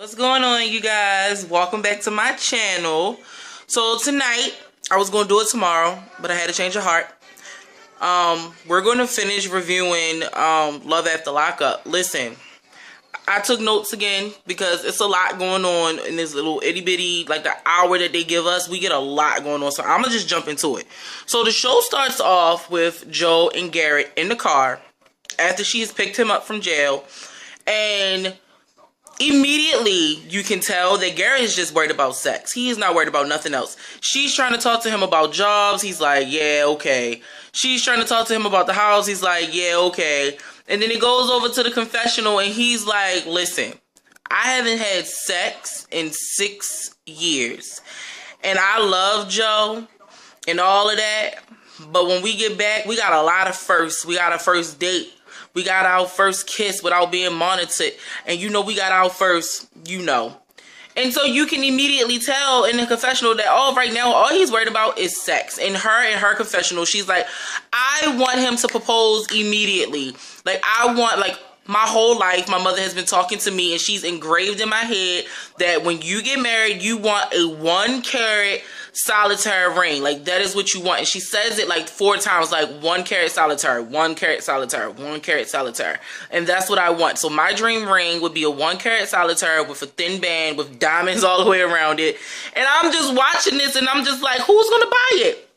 What's going on, you guys? Welcome back to my channel. So tonight, I was going to do it tomorrow, but I had a change of heart. We're going to finish reviewing Love After Lockup. Listen, I took notes again because it's a lot going on in this little itty bitty, like the hour that they give us. We get a lot going on, so I'm going to just jump into it. So the show starts off with Joe and Garrett in the car after she's picked him up from jail, and immediately, you can tell that Garrett is just worried about sex. He is not worried about nothing else. She's trying to talk to him about jobs. He's like, yeah, okay. She's trying to talk to him about the house. He's like, yeah, okay. And then it goes over to the confessional, and he's like, listen, I haven't had sex in 6 years. And I love Joe and all of that. But when we get back, we got a lot of firsts. We got a first date. We got our first kiss without being monitored. And we got our first, And so you can immediately tell in the confessional that, right now, all he's worried about is sex. And her confessional, she's like, I want him to propose immediately. My whole life, my mother has been talking to me, and she's engraved in my head that when you get married, you want a 1 carat solitaire ring. Like, that is what you want. And she says it like 4 times, like 1 carat solitaire, 1 carat solitaire, 1 carat solitaire. And that's what I want. So my dream ring would be a 1 carat solitaire with a thin band with diamonds all the way around it. And I'm just watching this, and I'm just like, who's gonna buy it?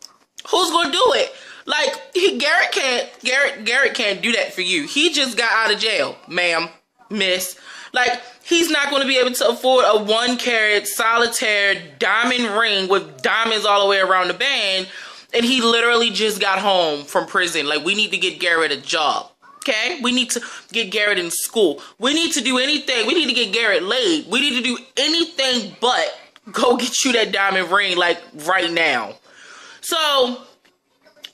Who's gonna do it? Like, Garrett can't do that for you. He just got out of jail, ma'am, miss. Like, he's not going to be able to afford a 1 carat solitaire diamond ring with diamonds all the way around the band. And he literally just got home from prison. Like, we need to get Garrett a job. Okay? We need to get Garrett in school. We need to do anything. We need to get Garrett laid. We need to do anything but go get you that diamond ring, like, right now. So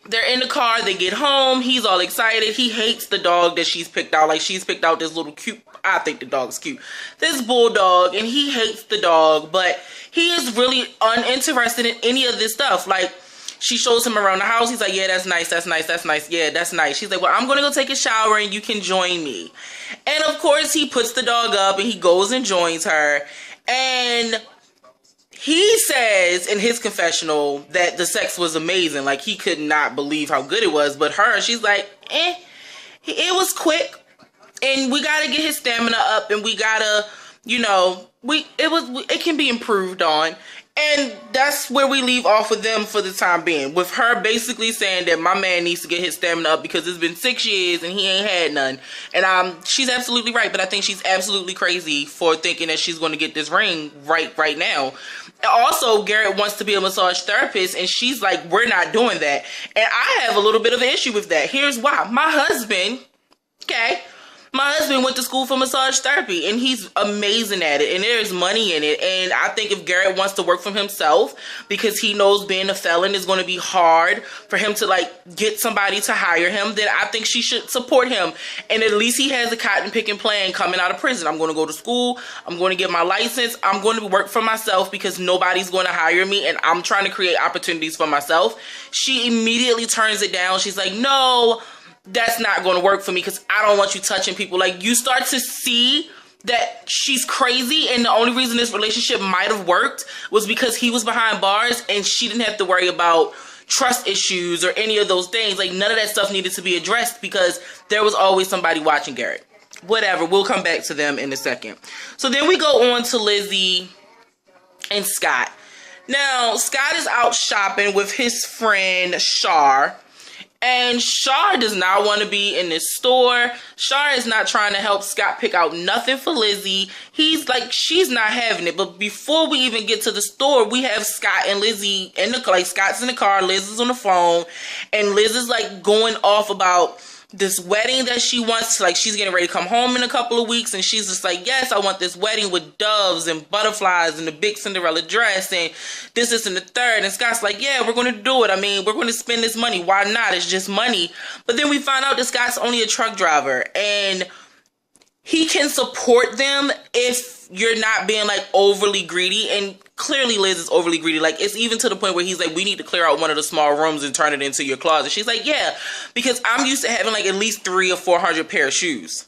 they're in the car, they get home, he's all excited. He hates the dog that she's picked out. Like, she's picked out this little cute, I think the dog's cute, this bulldog, and he hates the dog, but he is really uninterested in any of this stuff. Like, she shows him around the house, he's like, yeah, that's nice, that's nice, that's nice, yeah, that's nice. She's like, well, I'm gonna go take a shower and you can join me. And of course, he puts the dog up and he goes and joins her, and he says in his confessional that the sex was amazing. Like, he could not believe how good it was. But she's like, it was quick. And we got to get his stamina up. And we got to, it can be improved on. And that's where we leave off with them for the time being. With her basically saying that my man needs to get his stamina up because it's been 6 years and he ain't had none. And she's absolutely right. But I think she's absolutely crazy for thinking that she's going to get this ring right now. Also, Garrett wants to be a massage therapist, and she's like, we're not doing that. And I have a little bit of an issue with that. Here's why. My husband went to school for massage therapy, and he's amazing at it, and there's money in it. And I think if Garrett wants to work for himself, because he knows being a felon is going to be hard for him to, like, get somebody to hire him, then I think she should support him. And at least he has a cotton picking plan coming out of prison. I'm going to go to school. I'm going to get my license. I'm going to work for myself because nobody's going to hire me, and I'm trying to create opportunities for myself. She immediately turns it down. She's like, no, that's not going to work for me because I don't want you touching people. Like, you start to see that she's crazy, and the only reason this relationship might have worked was because he was behind bars and she didn't have to worry about trust issues or any of those things. Like, none of that stuff needed to be addressed because there was always somebody watching Garrett. Whatever, we'll come back to them in a second. So then we go on to Lizzie and Scott. Now, Scott is out shopping with his friend Shar. And Shar does not want to be in this store. Shar is not trying to help Scott pick out nothing for Lizzie. He's like, she's not having it. But before we even get to the store, we have Scott and Lizzie in the car. Like, Scott's in the car, Liz is on the phone, and Liz is like going off about this wedding that she wants. Like, she's getting ready to come home in a couple of weeks, and she's just like, yes, I want this wedding with doves and butterflies and the big Cinderella dress and this and the third. And Scott's like, yeah, we're going to do it. I mean, we're going to spend this money. Why not? It's just money. But then we find out that Scott's only a truck driver, and he can support them if you're not being, like, overly greedy. And clearly Liz is overly greedy. Like, it's even to the point where he's like, we need to clear out one of the small rooms and turn it into your closet. She's like, yeah, because I'm used to having, like, at least 300 or 400 pair of shoes.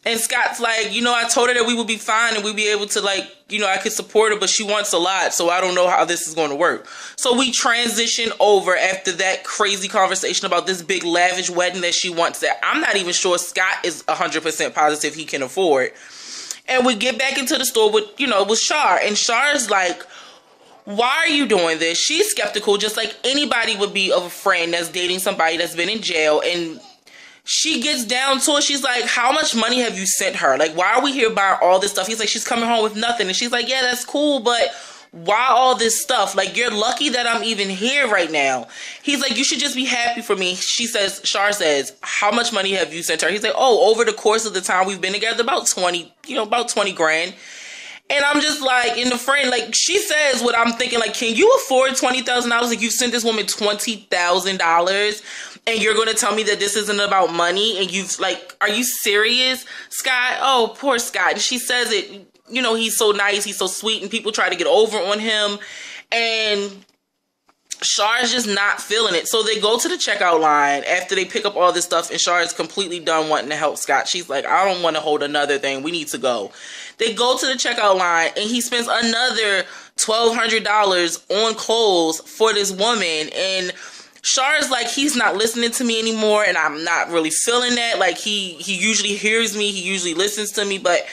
And Scott's like, you know, I told her that we would be fine and we'd be able to, like, you know, I could support her, but she wants a lot, so I don't know how this is going to work. So we transition over after that crazy conversation about this big lavish wedding that she wants that I'm not even sure Scott is 100% positive he can afford. And we get back into the store with, you know, with Shar. And Char's like, why are you doing this? She's skeptical, just like anybody would be of a friend that's dating somebody that's been in jail. And she gets down to it. She's like, how much money have you sent her? Like, why are we here buying all this stuff? He's like, she's coming home with nothing. And she's like, yeah, that's cool, but why all this stuff? Like, you're lucky that I'm even here right now. He's like, you should just be happy for me. Shar says, how much money have you sent her? He's like, oh, over the course of the time we've been together, about 20 grand. And I'm just like, in the friend, like, she says what I'm thinking, like, can you afford $20,000? Like, you sent this woman $20,000 and you're going to tell me that this isn't about money? And you've, like, are you serious, Scott? Oh, poor Scott. And she says it, you know, he's so nice, he's so sweet, and people try to get over on him. And Shar is just not feeling it. So they go to the checkout line after they pick up all this stuff, and Shar is completely done wanting to help Scott. She's like, I don't want to hold another thing. We need to go. They go to the checkout line, and he spends another $1,200 on clothes for this woman. And Shar is like, he's not listening to me anymore, and I'm not really feeling that. Like, he usually hears me, he usually listens to me, but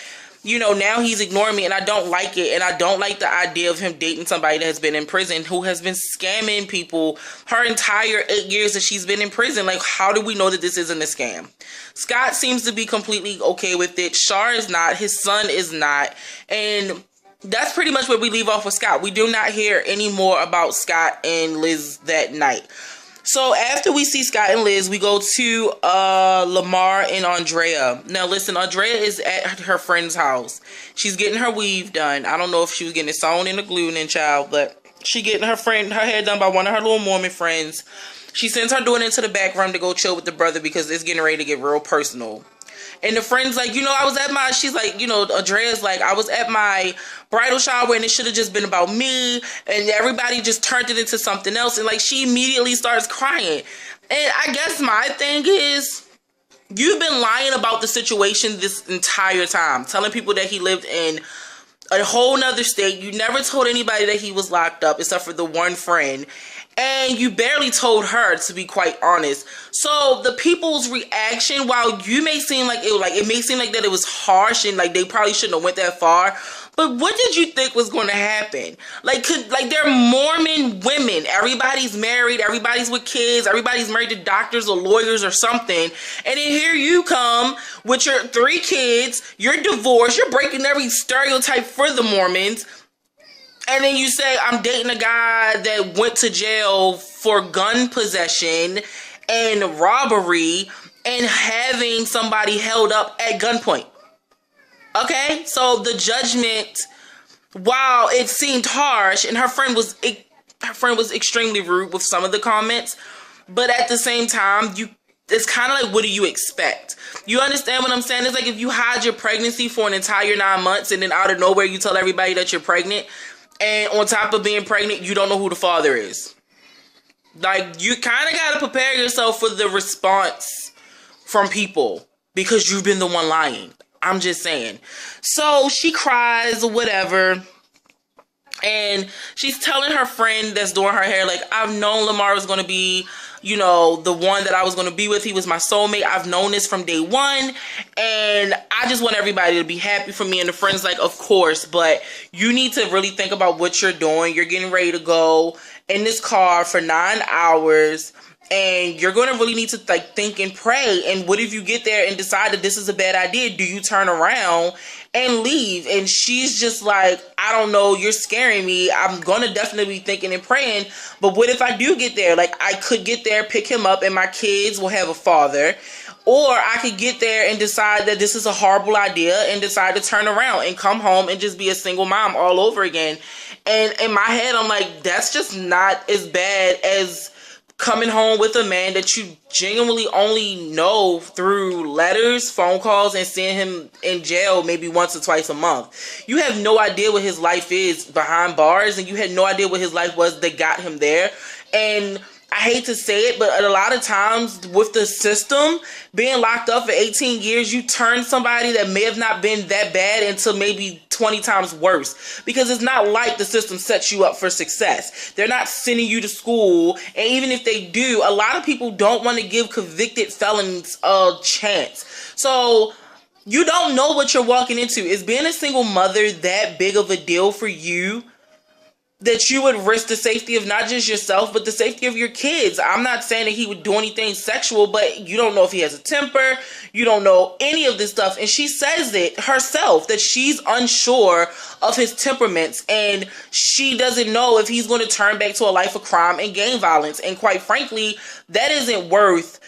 you know, now he's ignoring me, and I don't like it. And I don't like the idea of him dating somebody that has been in prison, who has been scamming people her entire 8 years that she's been in prison. Like, how do we know that this isn't a scam? Scott seems to be completely okay with it. Shar is not. His son is not. And that's pretty much where we leave off with Scott. We do not hear any more about Scott and Liz that night. So after we see Scott and Liz, we go to Lamar and Andrea. Now listen, Andrea is at her friend's house. She's getting her weave done. I don't know if she was getting it sewn in or glued in, child, but she getting her hair done by one of her little Mormon friends. She sends her daughter into the back room to go chill with the brother because it's getting ready to get real personal. And the friend's like, you know, she's like, you know, Andrea's like, I was at my bridal shower and it should have just been about me, and everybody just turned it into something else. And like, she immediately starts crying. And I guess my thing is, you've been lying about the situation this entire time, telling people that he lived in a whole nother state. You never told anybody that he was locked up except for the one friend. And you barely told her, to be quite honest. So the people's reaction, while you may seem like it may seem like that it was harsh and like they probably shouldn't have went that far, but what did you think was going to happen? Like they're Mormon women. Everybody's married. Everybody's with kids. Everybody's married to doctors or lawyers or something. And then here you come with your 3 kids. You're divorced. You're breaking every stereotype for the Mormons. And then you say, I'm dating a guy that went to jail for gun possession and robbery and having somebody held up at gunpoint. Okay? So the judgment, while it seemed harsh, and her friend was extremely rude with some of the comments, but at the same time, it's kind of like, what do you expect? You understand what I'm saying? It's like if you hide your pregnancy for an entire 9 months and then out of nowhere you tell everybody that you're pregnant. And on top of being pregnant, you don't know who the father is. Like, you kind of got to prepare yourself for the response from people because you've been the one lying. I'm just saying. So she cries or whatever. And she's telling her friend that's doing her hair, like, I've known Lamar was going to be, you know, the one that I was going to be with. He was my soulmate. I've known this from day one. And I just want everybody to be happy for me. And the friend's like, of course, but you need to really think about what you're doing. You're getting ready to go in this car for 9 hours. And you're going to really need to like think and pray. And what if you get there and decide that this is a bad idea? Do you turn around and leave? And she's just like, I don't know. You're scaring me. I'm going to definitely be thinking and praying. But what if I do get there? Like, I could get there, pick him up, and my kids will have a father. Or I could get there and decide that this is a horrible idea and decide to turn around and come home and just be a single mom all over again. And in my head, I'm like, that's just not as bad as coming home with a man that you genuinely only know through letters, phone calls, and seeing him in jail maybe once or twice a month. You have no idea what his life is behind bars, and you had no idea what his life was that got him there. And I hate to say it, but a lot of times with the system being locked up for 18 years, you turn somebody that may have not been that bad into maybe 20 times worse, because it's not like the system sets you up for success. They're not sending you to school, and even if they do, a lot of people don't want to give convicted felons a chance. So you don't know what you're walking into. Is being a single mother that big of a deal for you, that you would risk the safety of not just yourself, but the safety of your kids? I'm not saying that he would do anything sexual, but you don't know if he has a temper. You don't know any of this stuff. And she says it herself, that she's unsure of his temperaments, and she doesn't know if he's going to turn back to a life of crime and gang violence. And quite frankly, that isn't worth,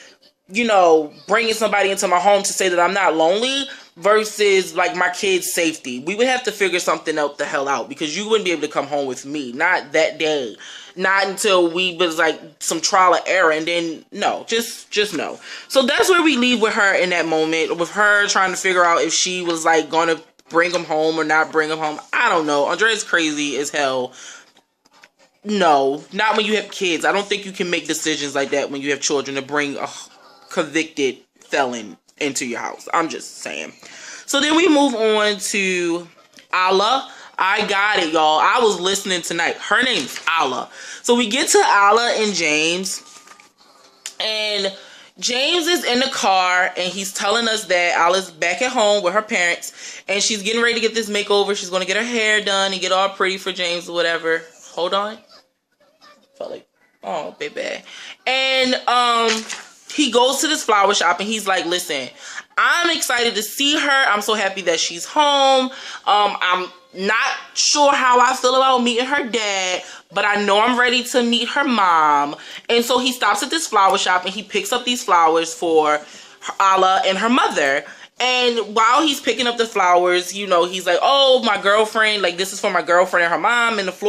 bringing somebody into my home to say that I'm not lonely versus like my kids' safety. We would have to figure something else the hell out, because you wouldn't be able to come home with me. Not that day. Not until we was like some trial and error, and then no, just no. So that's where we leave with her in that moment, with her trying to figure out if she was like gonna bring him home or not bring him home. I don't know. Andrea's crazy as hell. No, not when you have kids. I don't think you can make decisions like that when you have children, to bring a convicted felon into your house. I'm just saying. So then we move on to Allah. I got it, y'all. I was listening tonight. Her name's Allah. So we get to Allah and James. And James is in the car, and he's telling us that Allah's back at home with her parents, and she's getting ready to get this makeover. She's going to get her hair done and get all pretty for James or whatever. Hold on. Felt like, oh, baby. And, he goes to this flower shop, and he's like, listen, I'm excited to see her. I'm so happy that she's home. I'm not sure how I feel about meeting her dad, but I know I'm ready to meet her mom. And so he stops at this flower shop, and he picks up these flowers for Allah and her mother. And while he's picking up the flowers, he's like, oh, my girlfriend, like, this is for my girlfriend and her mom, and the floor